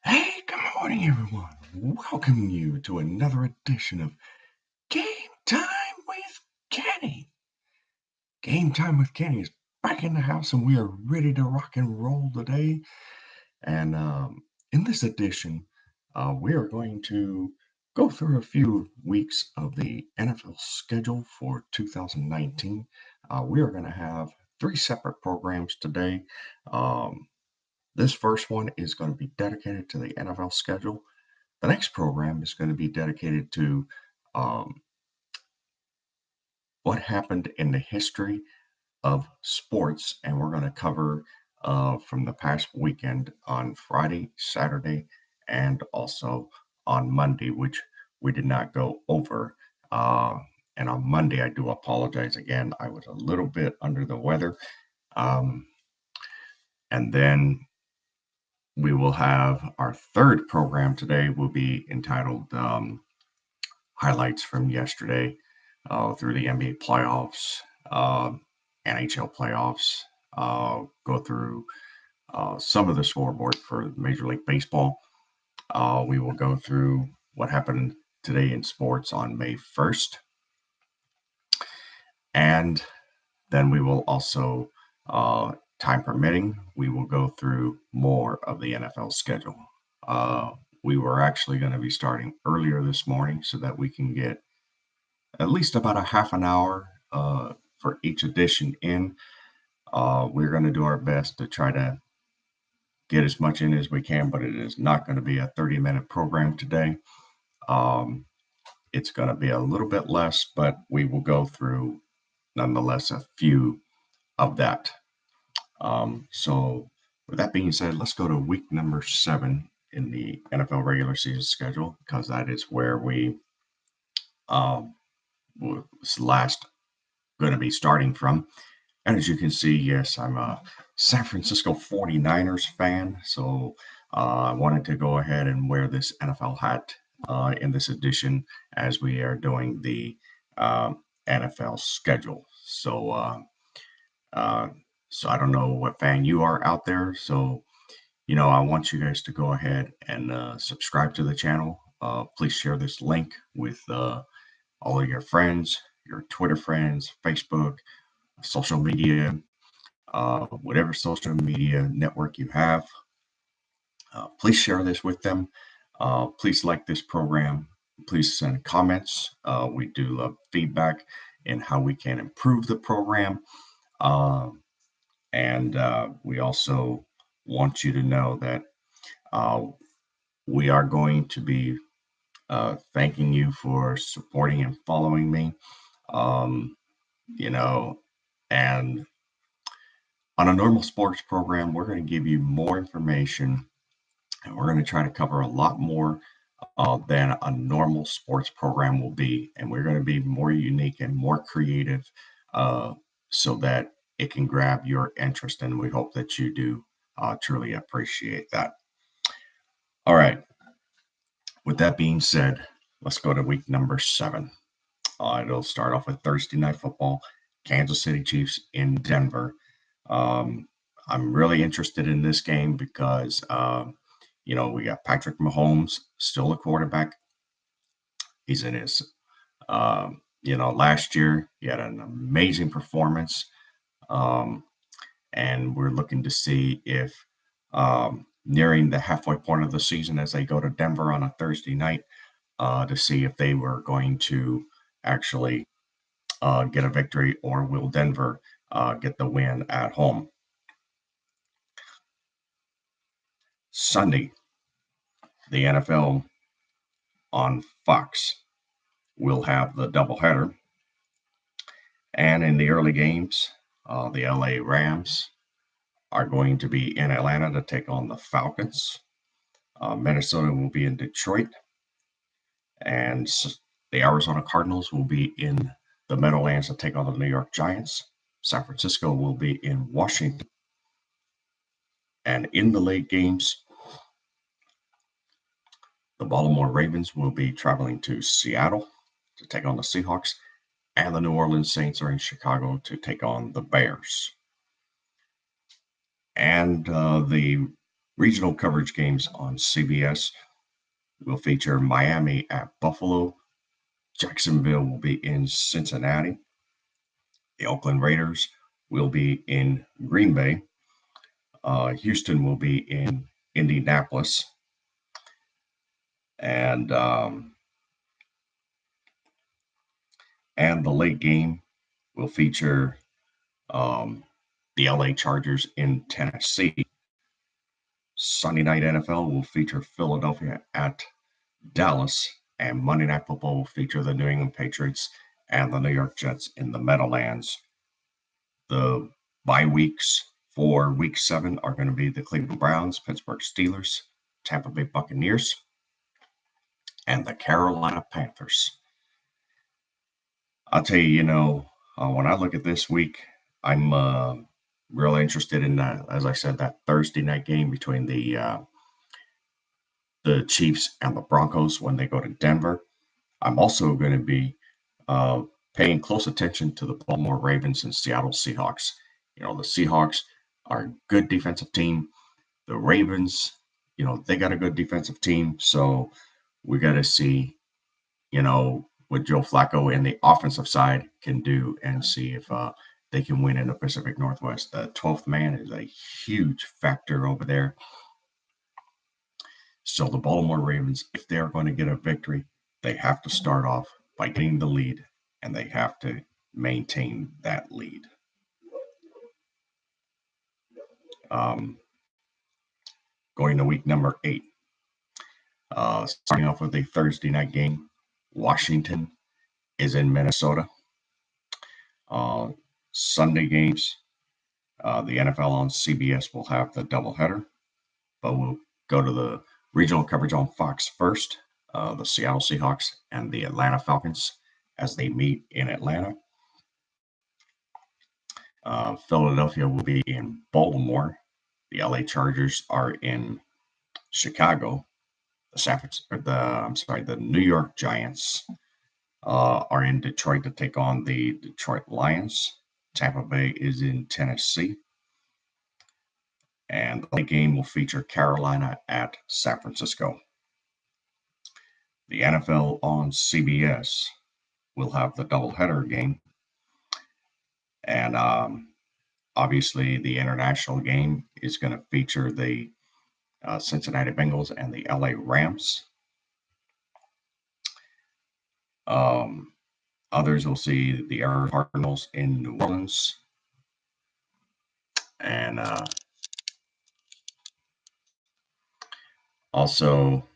Hey, good morning, everyone. Welcome you to another edition of Game Time with Kenny. Game Time with Kenny is back in the house, and we are ready to rock and roll today. And in this edition, we are going to go through a few weeks of the NFL schedule for 2019. We are going to have three separate programs today. Um, this first one is going to be dedicated to the NFL schedule. The next program is going to be dedicated to um, what happened in the history of sports, and we're going to cover from the past weekend on Friday, Saturday, and also on Monday, which we did not go over. Uh, and on Monday, I do apologize again. I was a little bit under the weather. Um, and then we will have our third program today will be entitled highlights from yesterday through the NBA playoffs, uh, NHL playoffs, go through some of the scoreboard for Major League Baseball. We will go through what happened today in sports on May 1st. And then we will also, time permitting, we will go through more of the NFL schedule. Uh, we were actually going to be starting earlier this morning so that we can get at least about a half an hour for each edition in. We're going to do our best to try to get as much in as we can, but it is not going to be a 30-minute program today. Um, it's going to be a little bit less, but we will go through nonetheless a few of that. So, with that being said, let's go to week number 7 in the NFL regular season schedule because that is where we was last going to be starting from. And as you can see, yes, I'm a San Francisco 49ers fan. So I wanted to go ahead and wear this NFL hat in this edition as we are doing the NFL schedule. Uh, so I don't know what fan you are out there. So, I want you guys to go ahead and subscribe to the channel. Please share this link with all of your friends, your Twitter friends, Facebook, social media, whatever social media network you have. Please share this with them. Please like this program. Please send comments. We do love feedback and how we can improve the program. Uh, and we also want you to know that uh, we are going to be thanking you for supporting and following me. Um, you know, and on a normal sports program, we're going to give you more information and we're going to try to cover a lot more than a normal sports program will be. And we're going to be more unique and more creative uh, so that it can grab your interest. And we hope that you do truly appreciate that. All right. With that being said, let's go to week number 7. It'll start off with Thursday Night Football, Kansas City Chiefs in Denver. Um, I'm really interested in this game because, we got Patrick Mahomes, still a quarterback. He's in his, last year he had an amazing performance. Um, and we're looking to see if, nearing the halfway point of the season as they go to Denver on a Thursday night, to see if they were going to actually get a victory or will Denver get the win at home. Sunday, the NFL on Fox will have the doubleheader. And in the early games, the LA Rams are going to be in Atlanta to take on the Falcons. Minnesota will be in Detroit. And the Arizona Cardinals will be in the Meadowlands to take on the New York Giants. San Francisco will be in Washington. And in the late games, the Baltimore Ravens will be traveling to Seattle to take on the Seahawks, and the New Orleans Saints are in Chicago to take on the Bears. And the Regional coverage games on CBS will feature Miami at Buffalo. Jacksonville will be in Cincinnati. The Oakland Raiders will be in Green Bay. Houston will be in Indianapolis. And the late game will feature the LA Chargers in Tennessee. Sunday Night NFL will feature Philadelphia at Dallas, and Monday Night Football will feature the New England Patriots and the New York Jets in the Meadowlands. The bye weeks for Week 7 are going to be the Cleveland Browns, Pittsburgh Steelers, Tampa Bay Buccaneers, and the Carolina Panthers. I'll tell you, when I look at this week, I'm really interested in that, as I said, that Thursday night game between the Chiefs and the Broncos when they go to Denver. I'm also going to be paying close attention to the Baltimore Ravens and Seattle Seahawks. The Seahawks are a good defensive team. The Ravens, they got a good defensive team. So we got to see, what Joe Flacco and the offensive side can do and see if they can win in the Pacific Northwest. The 12th man is a huge factor over there. So the Baltimore Ravens, if they're going to get a victory, they have to start off by getting the lead, and they have to maintain that lead. Going to week number 8. Starting off with a Thursday night game, Washington is in Minnesota. Sunday games, the NFL on CBS will have the doubleheader, but we'll go to the regional coverage on Fox first. The Seattle Seahawks and the Atlanta Falcons as they meet in Atlanta. Philadelphia will be in Baltimore. The LA Chargers are in Chicago. The New York Giants are in Detroit to take on the Detroit Lions. Tampa Bay is in Tennessee. And the game will feature Carolina at San Francisco. The NFL on CBS will have the doubleheader game. And obviously, the international game is going to feature the Cincinnati Bengals and the LA Rams. Others will see the Arizona Cardinals in New Orleans. And also,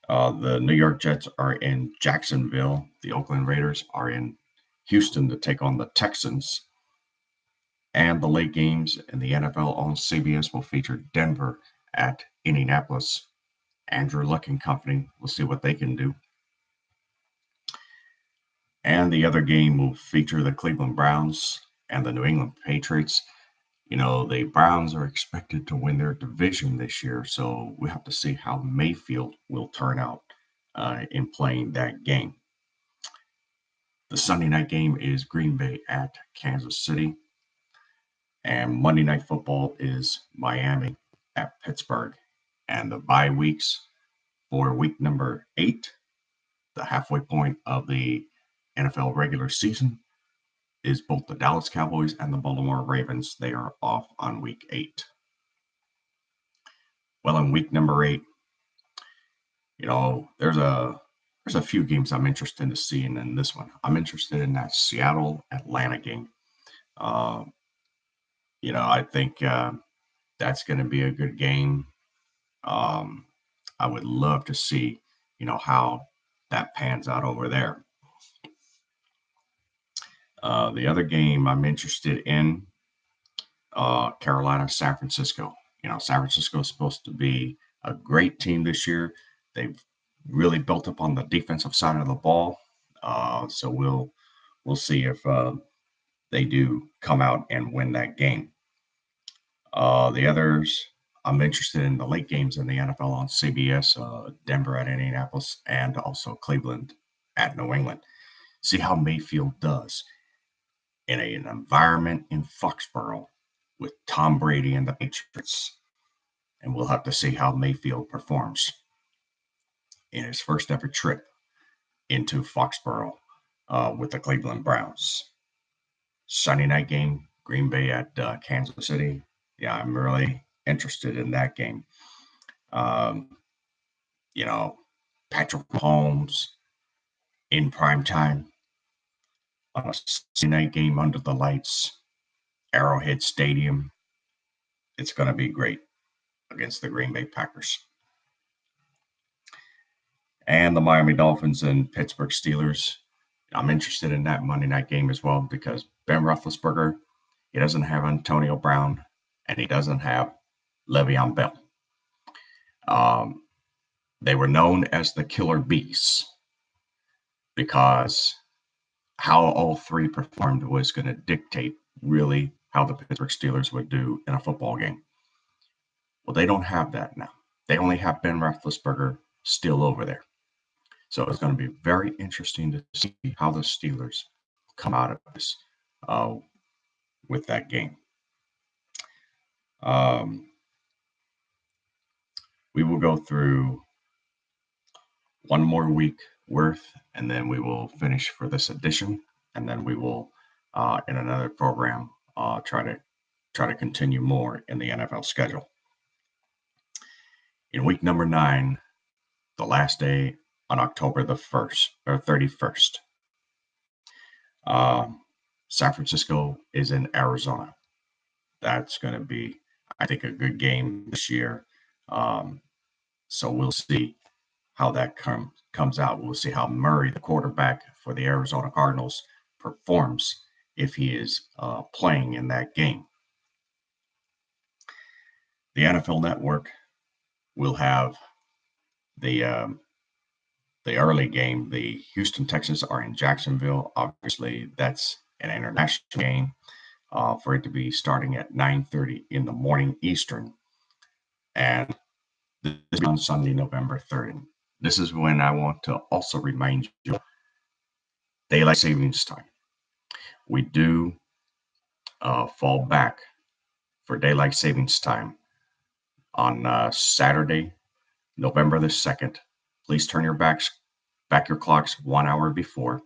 the New York Jets are in Jacksonville. The Oakland Raiders are in Houston to take on the Texans. And the late games in the NFL on CBS will feature Denver at Indianapolis. Andrew Luck and company. We'll see what they can do. And the other game will feature the Cleveland Browns and the New England Patriots. The Browns are expected to win their division this year, so we have to see how Mayfield will turn out in playing that game. The Sunday night game is Green Bay at Kansas City. And Monday Night Football is Miami at Pittsburgh. And the bye weeks for week number 8, the halfway point of the NFL regular season, is both the Dallas Cowboys and the Baltimore Ravens. They are off on week 8. Well, in week number 8, there's a few games I'm interested to see in this one. I'm interested in that Seattle-Atlanta game. I think that's going to be a good game. I would love to see, how that pans out over there. The other game I'm interested in, Carolina, San Francisco. San Francisco is supposed to be a great team this year. They've really built up on the defensive side of the ball. So we'll see if they do come out and win that game. The others, I'm interested in the late games in the NFL on CBS, Denver at Indianapolis, and also Cleveland at New England. See how Mayfield does in an environment in Foxborough with Tom Brady and the Patriots. and we'll have to see how Mayfield performs in his first ever trip into Foxborough with the Cleveland Browns. Sunday night game, Green Bay at Kansas City. Yeah, I'm really interested in that game. Um, you know, Patrick Mahomes in prime time on a Sunday night game under the lights, Arrowhead Stadium. It's going to be great against the Green Bay Packers. And the Miami Dolphins and Pittsburgh Steelers. I'm interested in that Monday night game as well because Ben Roethlisberger, he doesn't have Antonio Brown, and he doesn't have Le'Veon Bell. They were known as the Killer Bees because how all three performed was going to dictate really how the Pittsburgh Steelers would do in a football game. Well, they don't have that now. They only have Ben Roethlisberger still over there. So it's going to be very interesting to see how the Steelers come out of this with that game. We will go through one more week worth, and then we will finish for this edition, and then we will, in another program, try to continue more in the NFL schedule. In week number 9, the last day on October the 1st or 31st, San Francisco is in Arizona. That's going to be, I think, a good game this year. So we'll see how that comes out. We'll see how Murray, the quarterback for the Arizona Cardinals, performs if he is playing in that game. The NFL Network will have the early game. The Houston Texans are in Jacksonville. Obviously, that's an international game for it to be starting at 9:30 in the morning Eastern. And this is on Sunday, November 3rd. This is when I want to also remind you daylight savings time. We do fall back for daylight savings time on Saturday, November the 2nd. Please turn your back your clocks 1 hour before,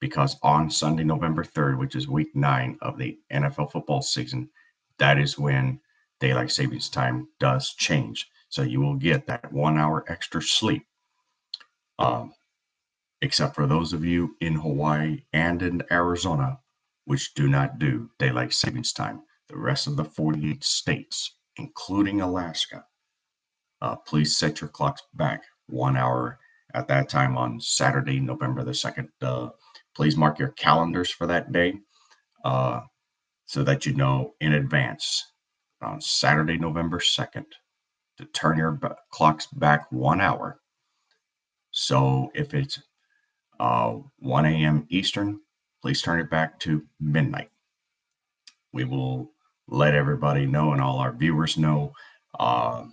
because on Sunday, November 3rd, which is week 9 of the NFL football season, that is when daylight savings time does change. So you will get that 1 hour extra sleep. Except for those of you in Hawaii and in Arizona, which do not do daylight savings time. The rest of the 48 states, including Alaska, please set your clocks back 1 hour at that time on Saturday, November the 2nd. Please mark your calendars for that day so that you know in advance on Saturday, November 2nd, to turn your clocks back 1 hour. So if it's 1 a.m. Eastern, please turn it back to midnight. We will let everybody know and all our viewers know, as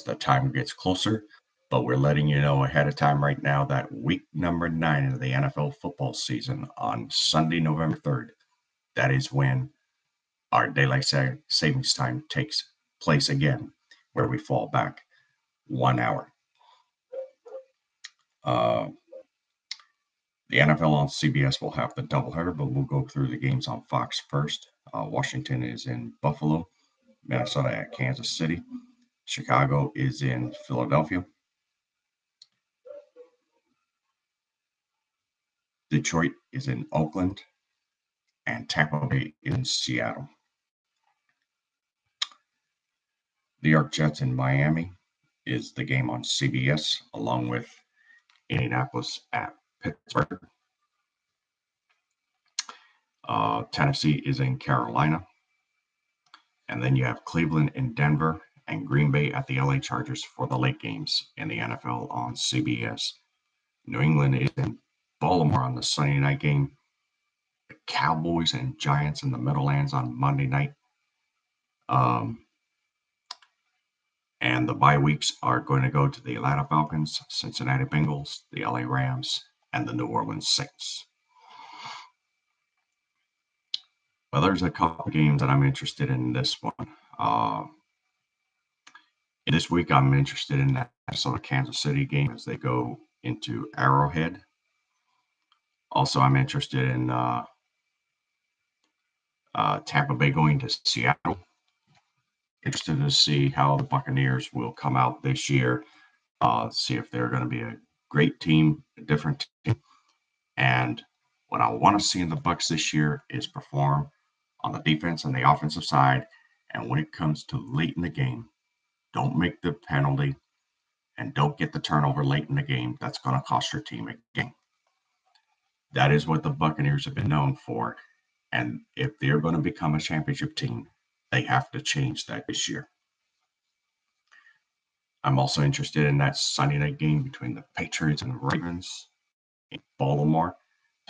the time gets closer. But we're letting you know ahead of time right now that week number 9 of the NFL football season on Sunday, November 3rd, that is when our daylight savings time takes place again, where we fall back 1 hour. The NFL on CBS will have the doubleheader, but we'll go through the games on Fox first. Washington is in Buffalo, Minnesota at Kansas City, Chicago is in Philadelphia, Detroit is in Oakland, and Tampa Bay is in Seattle. New York Jets in Miami is the game on CBS, along with Indianapolis at Pittsburgh. Tennessee is in Carolina. And then you have Cleveland in Denver and Green Bay at the LA Chargers for the late games in the NFL on CBS. New England is in Baltimore on the Sunday night game. The Cowboys and Giants in the Meadowlands on Monday night. And the bye weeks are going to go to the Atlanta Falcons, Cincinnati Bengals, the LA Rams, and the New Orleans Saints. Well, there's a couple of games that I'm interested in this one. This week, I'm interested in that Minnesota Kansas City game as they go into Arrowhead. Also, I'm interested in Tampa Bay going to Seattle. Interested to see how the Buccaneers will come out this year. See if they're going to be a great team, a different team. And what I want to see in the Bucs this year is perform on the defense and the offensive side. And when it comes to late in the game, don't make the penalty and don't get the turnover late in the game. That's going to cost your team a game. That is what the Buccaneers have been known for. And if they're going to become a championship team, they have to change that this year. I'm also interested in that Sunday night game between the Patriots and the Ravens in Baltimore.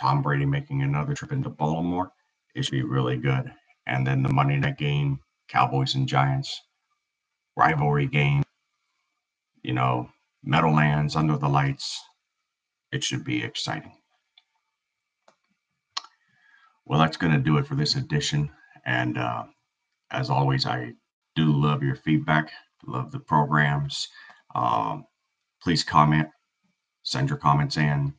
Tom Brady making another trip into Baltimore. It should be really good. And then the Monday night game, Cowboys and Giants, rivalry game, Meadowlands under the lights. It should be exciting. Well, that's going to do it for this edition. And as always, I do love your feedback, love the programs. Please comment, send your comments in.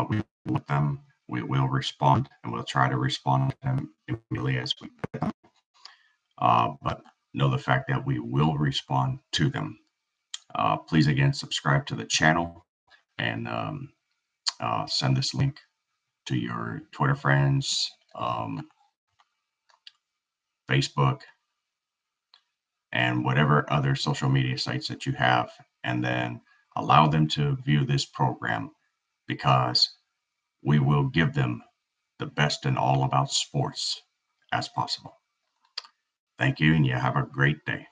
We want them. We will respond, and we'll try to respond to them immediately as we get them. But know the fact that we will respond to them. Please, again, subscribe to the channel and send this link to your Twitter friends, Facebook, and whatever other social media sites that you have, and then allow them to view this program because we will give them the best in all about sports as possible. Thank you, and you have a great day.